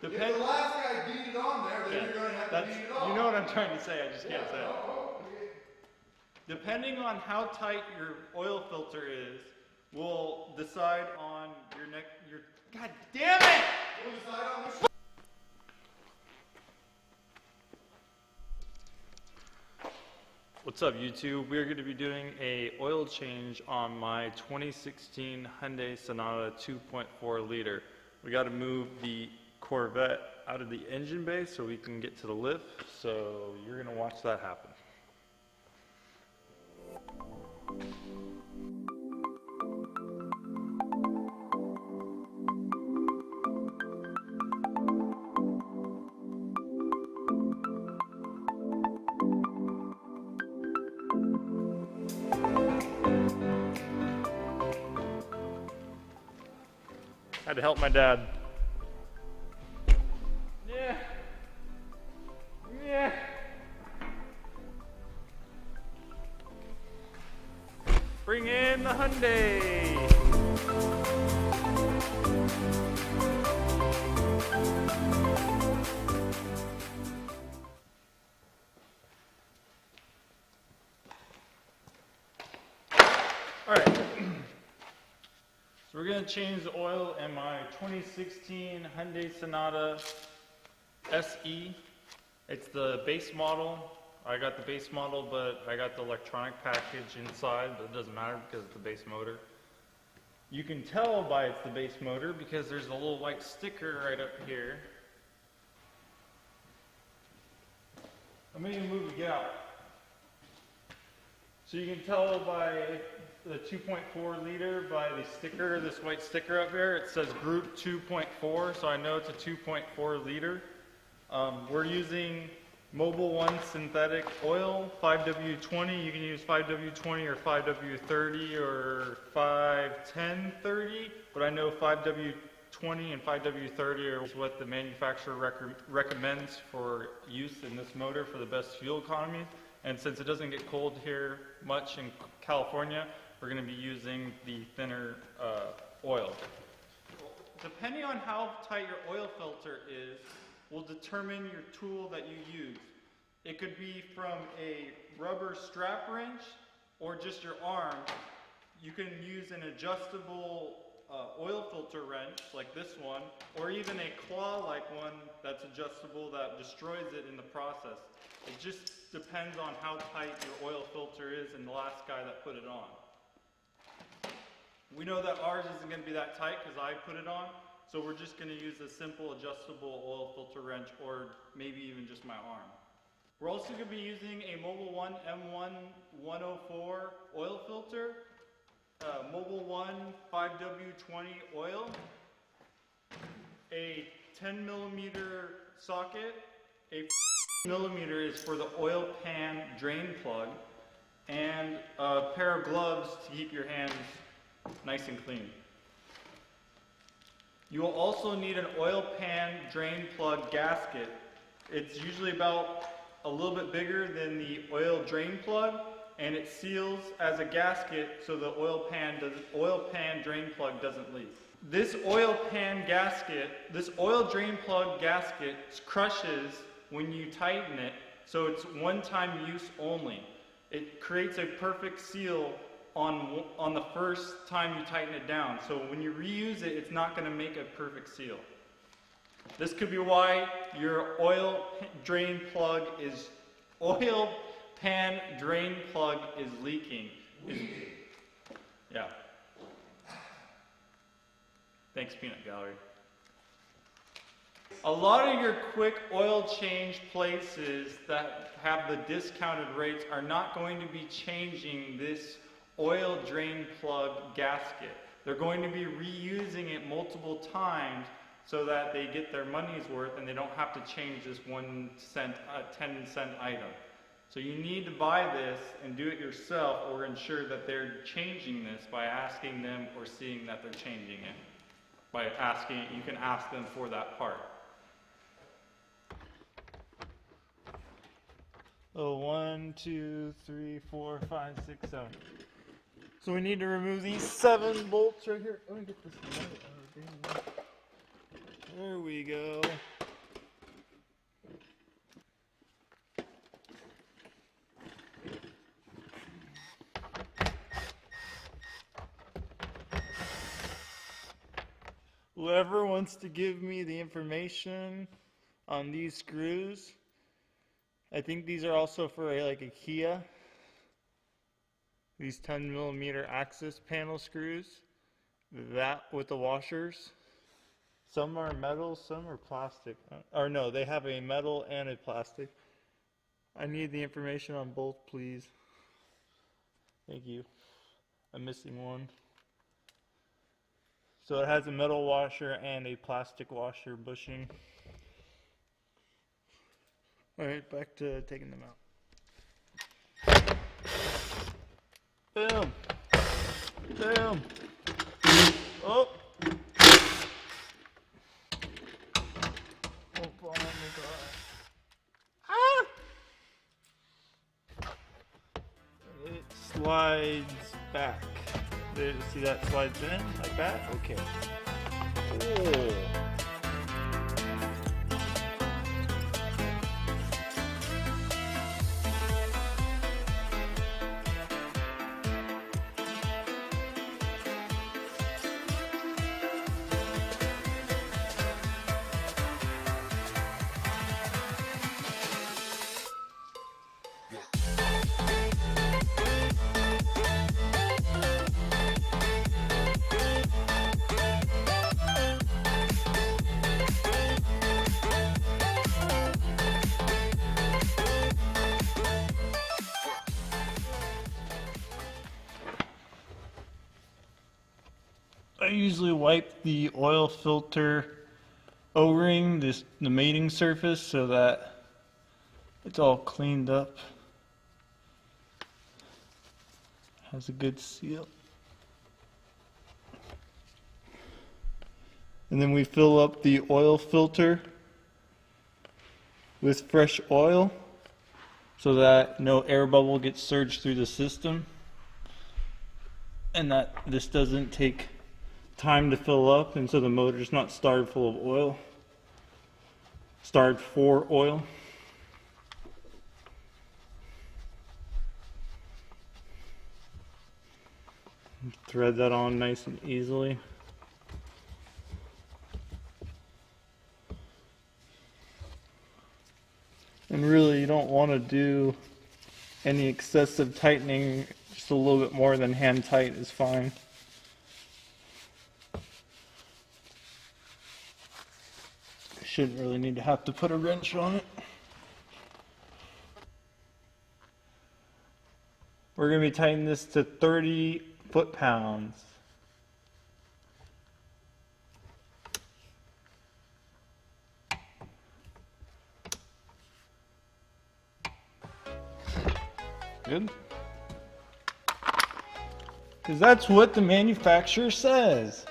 If the last guy beat it on there, then you're going to have to beat it off. You know what I'm trying to say, I just can't say it. Depending on how tight your oil filter is, will decide on your God damn it! We'll decide on the What's up YouTube? We're going to be doing a oil change on my 2016 Hyundai Sonata 2.4 liter. We got to move the Corvette out of the engine bay so we can get to the lift, so you're going to watch that happen. Had to help my dad. Yeah. Yeah. Bring in the Hyundai. All right. So we're going to change the oil in my 2016 Hyundai Sonata SE. It's the base model. I got the base model, but I got the electronic package inside, but it doesn't matter because it's the base motor. You can tell by it's the base motor because there's a little white sticker right up here. I'm going to move it out. So you can tell by the 2.4 liter by the sticker, this white sticker up here. It says group 2.4, so I know it's a 2.4 liter. We're using Mobil 1 synthetic oil, 5W20. You can use 5W20 or 5W30 or 51030, but I know 5W20 and 5W30 is what the manufacturer recommends for use in this motor for the best fuel economy. And since it doesn't get cold here much in California, we're going to be using the thinner oil. Depending on how tight your oil filter is, will determine your tool that you use. It could be from a rubber strap wrench or just your arm. You can use an adjustable oil filter wrench like this one, or even a claw-like one that's adjustable that destroys it in the process. It just depends on how tight your oil filter is and the last guy that put it on. We know that ours isn't going to be that tight because I put it on, so we're just going to use a simple adjustable oil filter wrench or maybe even just my arm. We're also going to be using a Mobil 1 M1 104 oil filter, Mobil 1 5W20 oil, a 10 millimeter socket, a millimeter is for the oil pan drain plug, and a pair of gloves to keep your hands nice and clean. You will also need an oil pan drain plug gasket. It's usually about a little bit bigger than the oil drain plug, and it seals as a gasket so the oil pan drain plug doesn't leak. This oil drain plug gasket crushes when you tighten it, so it's one-time use only. It creates a perfect seal on the first time you tighten it down. So when you reuse it, it's not going to make a perfect seal. This could be why your oil pan drain plug is leaking. Yeah. Thanks, Peanut Gallery. A lot of your quick oil change places that have the discounted rates are not going to be changing this oil drain plug gasket. They're going to be reusing it multiple times so that they get their money's worth and they don't have to change this 10 cent item. So you need to buy this and do it yourself or ensure that they're changing this by asking them or seeing that they're changing it. By asking, you can ask them for that part. Oh, 1, 2, 3, 4, 5, 6, 7. So we need to remove these 7 bolts right here. Let me get this light out. There we go. Whoever wants to give me the information on these screws, I think these are also for like a Kia. These 10mm axis panel screws, that with the washers. Some are metal, some are plastic. Or no, they have a metal and a plastic. I need the information on both, please. Thank you. I'm missing one. So it has a metal washer and a plastic washer bushing. Alright, back to taking them out. Boom! Boom! Oh! Oh my god. Ah! It slides back. See that slides in like that? Okay. Oh. I usually wipe the oil filter O-ring, the mating surface, so that it's all cleaned up. Has a good seal. And then we fill up the oil filter with fresh oil so that no air bubble gets surged through the system, and that this doesn't take time to fill up, and so the motor's not starved full of oil, starved for oil. Thread that on nice and easily. And really, you don't want to do any excessive tightening. Just a little bit more than hand tight is fine. Shouldn't really need to have to put a wrench on it. We're going to be tightening this to 30 foot-pounds. Good? Because that's what the manufacturer says.